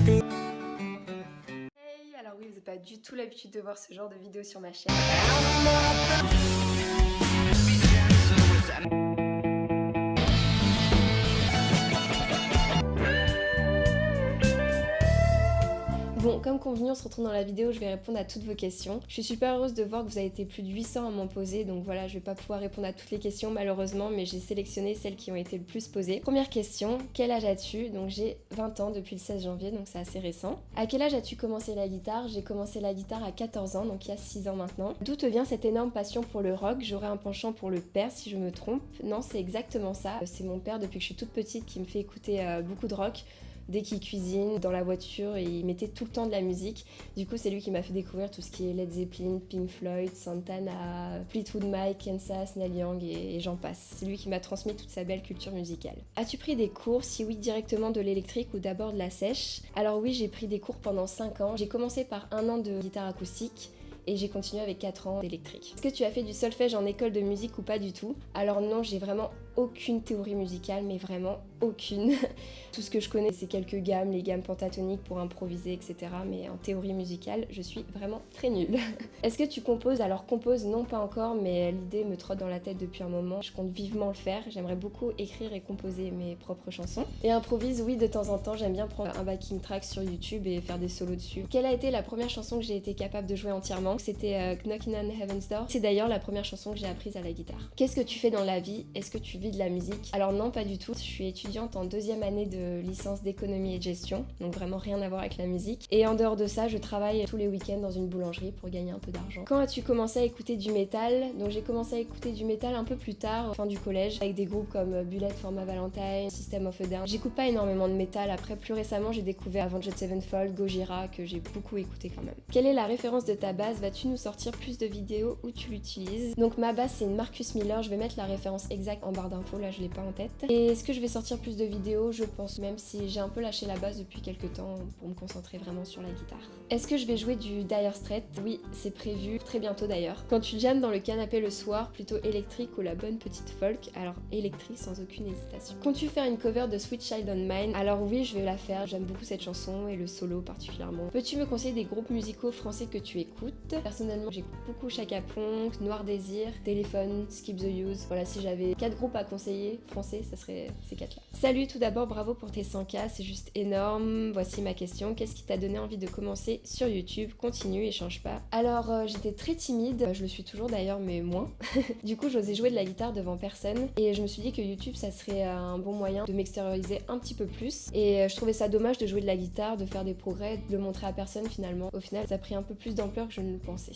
Hey, alors oui, vous n'avez pas du tout l'habitude de voir ce genre de vidéo sur ma chaîne. Bon, comme convenu, on se retrouve dans la vidéo où je vais répondre à toutes vos questions. Je suis super heureuse de voir que vous avez été plus de 800 à m'en poser, donc voilà, je vais pas pouvoir répondre à toutes les questions malheureusement, mais j'ai sélectionné celles qui ont été le plus posées. Première question, quel âge as-tu? Donc j'ai 20 ans depuis le 16 janvier, donc c'est assez récent. À quel âge as-tu commencé la guitare? J'ai commencé la guitare à 14 ans, donc il y a 6 ans maintenant. D'où te vient cette énorme passion pour le rock? J'aurais un penchant pour le père si je me trompe. Non, c'est exactement ça. C'est mon père depuis que je suis toute petite qui me fait écouter beaucoup de rock. Dès qu'il cuisine, dans la voiture, il mettait tout le temps de la musique. Du coup, c'est lui qui m'a fait découvrir tout ce qui est Led Zeppelin, Pink Floyd, Santana, Fleetwood Mac, Kansas, Neil Young et j'en passe. C'est lui qui m'a transmis toute sa belle culture musicale. As-tu pris des cours? Si oui, directement de l'électrique ou d'abord de la sèche? Alors oui, j'ai pris des cours pendant 5 ans. J'ai commencé par 1 an de guitare acoustique. Et j'ai continué avec 4 ans d'électrique. Est-ce que tu as fait du solfège en école de musique ou pas du tout? Alors non, j'ai vraiment aucune théorie musicale, mais vraiment aucune. Tout ce que je connais, c'est quelques gammes, les gammes pentatoniques pour improviser, etc. Mais en théorie musicale, je suis vraiment très nulle. Est-ce que tu composes? Alors compose, non pas encore, mais l'idée me trotte dans la tête depuis un moment. Je compte vivement le faire. J'aimerais beaucoup écrire et composer mes propres chansons. Et improvise, oui, de temps en temps, j'aime bien prendre un backing track sur YouTube et faire des solos dessus. Quelle a été la première chanson que j'ai été capable de jouer entièrement? C'était Knockin' on Heaven's Door. C'est d'ailleurs la première chanson que j'ai apprise à la guitare. Qu'est-ce que tu fais dans la vie? Est-ce que tu vis de la musique? Alors non, pas du tout. Je suis étudiante en 2e année de licence d'économie et de gestion, donc vraiment rien à voir avec la musique. Et en dehors de ça, je travaille tous les week-ends dans une boulangerie pour gagner un peu d'argent. Quand as-tu commencé à écouter du métal? Donc j'ai commencé à écouter du métal un peu plus tard, fin du collège, avec des groupes comme Bullet for My Valentine, System of a Down. J'écoute pas énormément de métal. Après, plus récemment, j'ai découvert Avenged Sevenfold, Gojira, que j'ai beaucoup écouté quand même. Quelle est la référence de ta basse? Vas-tu nous sortir plus de vidéos où tu l'utilises? Donc ma basse, c'est une Marcus Miller. Je vais mettre la référence exacte en barre d'infos, là je l'ai pas en tête. Et est-ce que je vais sortir plus de vidéos? Je pense, même si j'ai un peu lâché la basse depuis quelques temps pour me concentrer vraiment sur la guitare. Est-ce que je vais jouer du Dire Straits? Oui, c'est prévu très bientôt d'ailleurs. Quand tu jammes dans le canapé le soir, plutôt électrique ou la bonne petite folk? Alors électrique sans aucune hésitation. Comptes-tu faire une cover de Sweet Child O' Mine? Alors oui, je vais la faire. J'aime beaucoup cette chanson et le solo particulièrement. Peux-tu me conseiller des groupes musicaux français que tu écoutes? Personnellement, j'écoute beaucoup Chaka Ponk, Noir Désir, Téléphone, Skip the Use. Voilà, si j'avais 4 groupes à conseiller français, ça serait ces 4-là. Salut, tout d'abord, bravo pour tes 100K, c'est juste énorme. Voici ma question, qu'est-ce qui t'a donné envie de commencer sur YouTube? Continue et change pas. Alors, j'étais très timide, je le suis toujours d'ailleurs, mais moins. Du coup, j'osais jouer de la guitare devant personne et je me suis dit que YouTube, ça serait un bon moyen de m'extérioriser un petit peu plus. Et je trouvais ça dommage de jouer de la guitare, de faire des progrès, de le montrer à personne finalement. Au final, ça a pris un peu plus d'ampleur que je ne le pensais.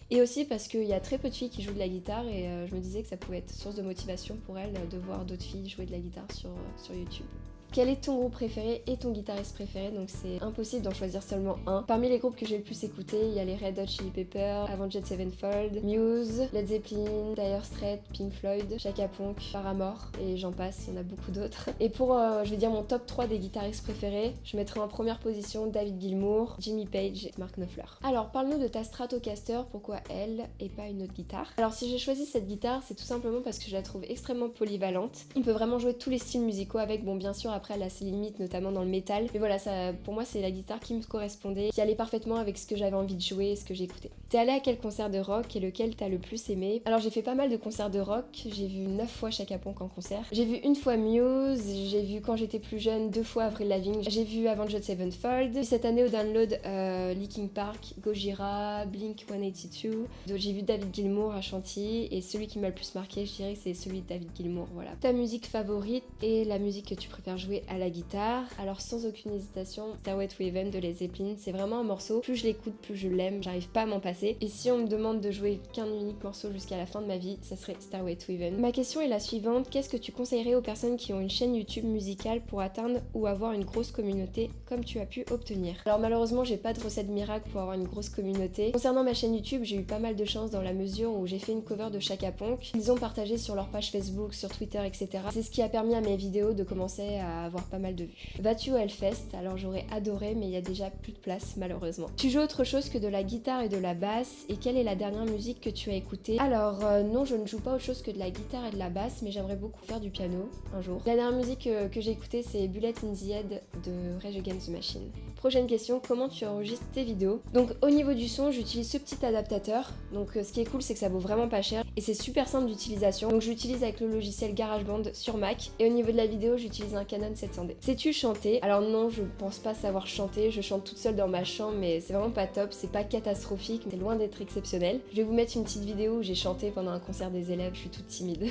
Et aussi parce qu'il y a très peu de filles qui jouent de la guitare et je me disais que ça pouvait être source de motivation pour elles de voir d'autres filles jouer de la guitare sur YouTube. Quel est ton groupe préféré et ton guitariste préféré? Donc c'est impossible d'en choisir seulement un. Parmi les groupes que j'ai le plus écouté, il y a les Red Hot Chili Peppers, Avenged Sevenfold, Muse, Led Zeppelin, Dire Straits, Pink Floyd, Chaka Ponk, Paramore et j'en passe, il y en a beaucoup d'autres. Et pour, je vais dire mon top 3 des guitaristes préférés, je mettrai en première position David Gilmour, Jimmy Page et Mark Knopfler. Alors parle-nous de ta Stratocaster, pourquoi elle et pas une autre guitare? Alors si j'ai choisi cette guitare, c'est tout simplement parce que je la trouve extrêmement polyvalente. On peut vraiment jouer tous les styles musicaux avec, bon bien sûr après elle a ses limites notamment dans le métal, mais voilà, ça, pour moi c'est la guitare qui me correspondait, qui allait parfaitement avec ce que j'avais envie de jouer et ce que j'écoutais. T'es allé à quel concert de rock et lequel t'as le plus aimé? Alors j'ai fait pas mal de concerts de rock, j'ai vu 9 fois Chaka Ponk en concert, j'ai vu une fois Muse, j'ai vu quand j'étais plus jeune 2 fois Avril Lavigne, j'ai vu Avenged Sevenfold, cette année au download Linkin Park, Gojira, Blink-182, donc j'ai vu David Gilmour à Chantilly et celui qui m'a le plus marqué je dirais que c'est celui de David Gilmour, voilà. Ta musique favorite et la musique que tu préfères jouer à la guitare? Alors sans aucune hésitation, Stairway to Heaven de Led Zeppelin, c'est vraiment un morceau, plus je l'écoute, plus je l'aime, j'arrive pas à m'en passer. Et si on me demande de jouer qu'un unique morceau jusqu'à la fin de ma vie, ça serait Stairway to Heaven. Ma question est la suivante, qu'est-ce que tu conseillerais aux personnes qui ont une chaîne YouTube musicale pour atteindre ou avoir une grosse communauté comme tu as pu obtenir? Alors malheureusement, j'ai pas de recette miracle pour avoir une grosse communauté. Concernant ma chaîne YouTube, j'ai eu pas mal de chance dans la mesure où j'ai fait une cover de Chaka Ponk. Ils ont partagé sur leur page Facebook, sur Twitter, etc. C'est ce qui a permis à mes vidéos de commencer à avoir pas mal de vues. Vas-tu au Hellfest? Alors j'aurais adoré, mais il y a déjà plus de place malheureusement. Tu joues autre chose que de la guitare et de la basse? basse et quelle est la dernière musique que tu as écoutée? Alors non, je ne joue pas autre chose que de la guitare et de la basse, mais j'aimerais beaucoup faire du piano un jour. La dernière musique que j'ai écoutée, c'est Bullet in the Head de Rage Against the Machine. Prochaine question, comment tu enregistres tes vidéos? Donc au niveau du son, j'utilise ce petit adaptateur. Donc ce qui est cool, c'est que ça vaut vraiment pas cher et c'est super simple d'utilisation. Donc j'utilise avec le logiciel GarageBand sur Mac et au niveau de la vidéo, j'utilise un Canon 700D. Sais-tu chanter? Alors non, je pense pas savoir chanter, je chante toute seule dans ma chambre, mais c'est vraiment pas top, c'est pas catastrophique, c'est loin d'être exceptionnel. Je vais vous mettre une petite vidéo où j'ai chanté pendant un concert des élèves, je suis toute timide.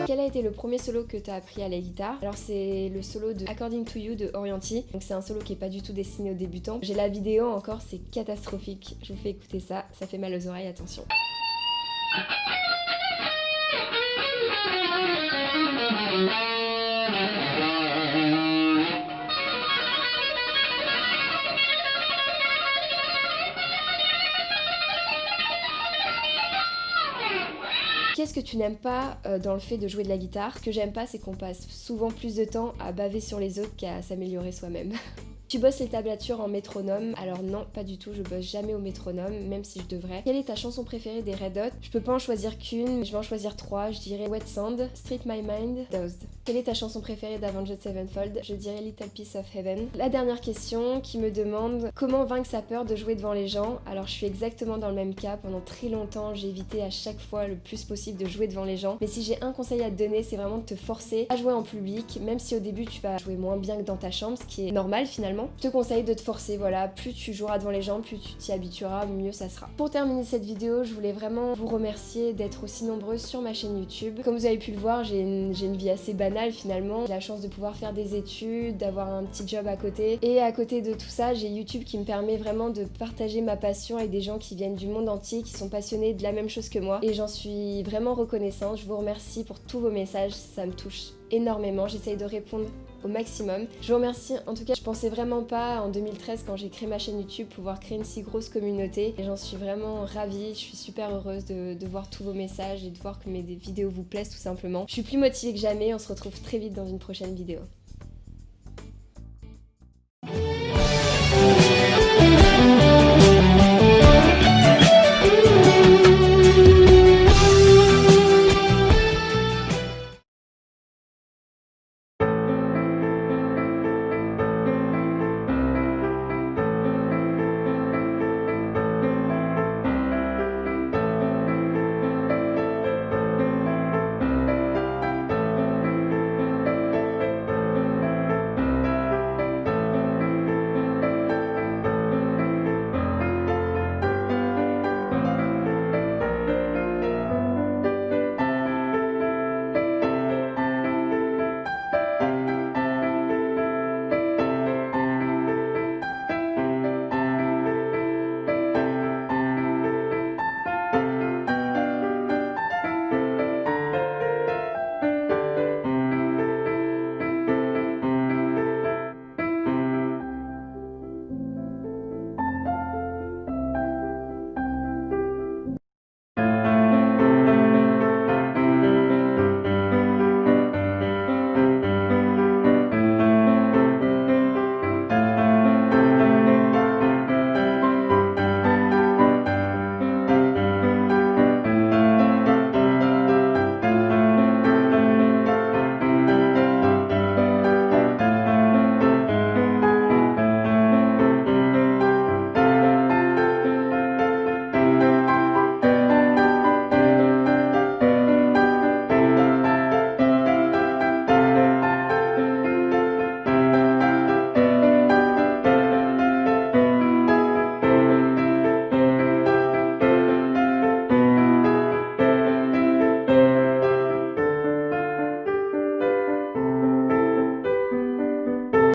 Quel a été le premier solo que tu as appris à la guitare? Alors c'est le solo de According to You de Orianti, donc c'est un solo qui est pas du tout destiné aux débutants. J'ai la vidéo encore, c'est catastrophique, je vous fais écouter ça, ça fait mal aux oreilles, attention. Qu'est-ce que tu n'aimes pas dans le fait de jouer de la guitare? Ce que j'aime pas, c'est qu'on passe souvent plus de temps à baver sur les autres qu'à s'améliorer soi-même. Tu bosses les tablatures en métronome? Alors non, pas du tout, je bosse jamais au métronome, même si je devrais. Quelle est ta chanson préférée des Red Hot? Je peux pas en choisir qu'une, mais je vais en choisir trois. Je dirais Wet Sand, Street My Mind, Dozed. Quelle est ta chanson préférée d'Avenged Sevenfold? Je dirais Little Piece of Heaven. La dernière question qui me demande comment vaincre sa peur de jouer devant les gens? Alors je suis exactement dans le même cas. Pendant très longtemps, j'ai évité à chaque fois le plus possible de jouer devant les gens. Mais si j'ai un conseil à te donner, c'est vraiment de te forcer à jouer en public, même si au début tu vas jouer moins bien que dans ta chambre, ce qui est normal finalement. Je te conseille de te forcer, voilà, plus tu joueras devant les gens, plus tu t'y habitueras, mieux ça sera. Pour terminer cette vidéo, je voulais vraiment vous remercier d'être aussi nombreuses sur ma chaîne YouTube. Comme vous avez pu le voir, j'ai une vie assez banale finalement. J'ai la chance de pouvoir faire des études, d'avoir un petit job à côté. Et à côté de tout ça, j'ai YouTube qui me permet vraiment de partager ma passion avec des gens qui viennent du monde entier, qui sont passionnés de la même chose que moi. Et j'en suis vraiment reconnaissante. Je vous remercie pour tous vos messages, ça me touche énormément. J'essaye de répondre au maximum. Je vous remercie, en tout cas je pensais vraiment pas en 2013 quand j'ai créé ma chaîne YouTube pouvoir créer une si grosse communauté et j'en suis vraiment ravie, je suis super heureuse de voir tous vos messages et de voir que mes vidéos vous plaisent tout simplement. Je suis plus motivée que jamais, on se retrouve très vite dans une prochaine vidéo.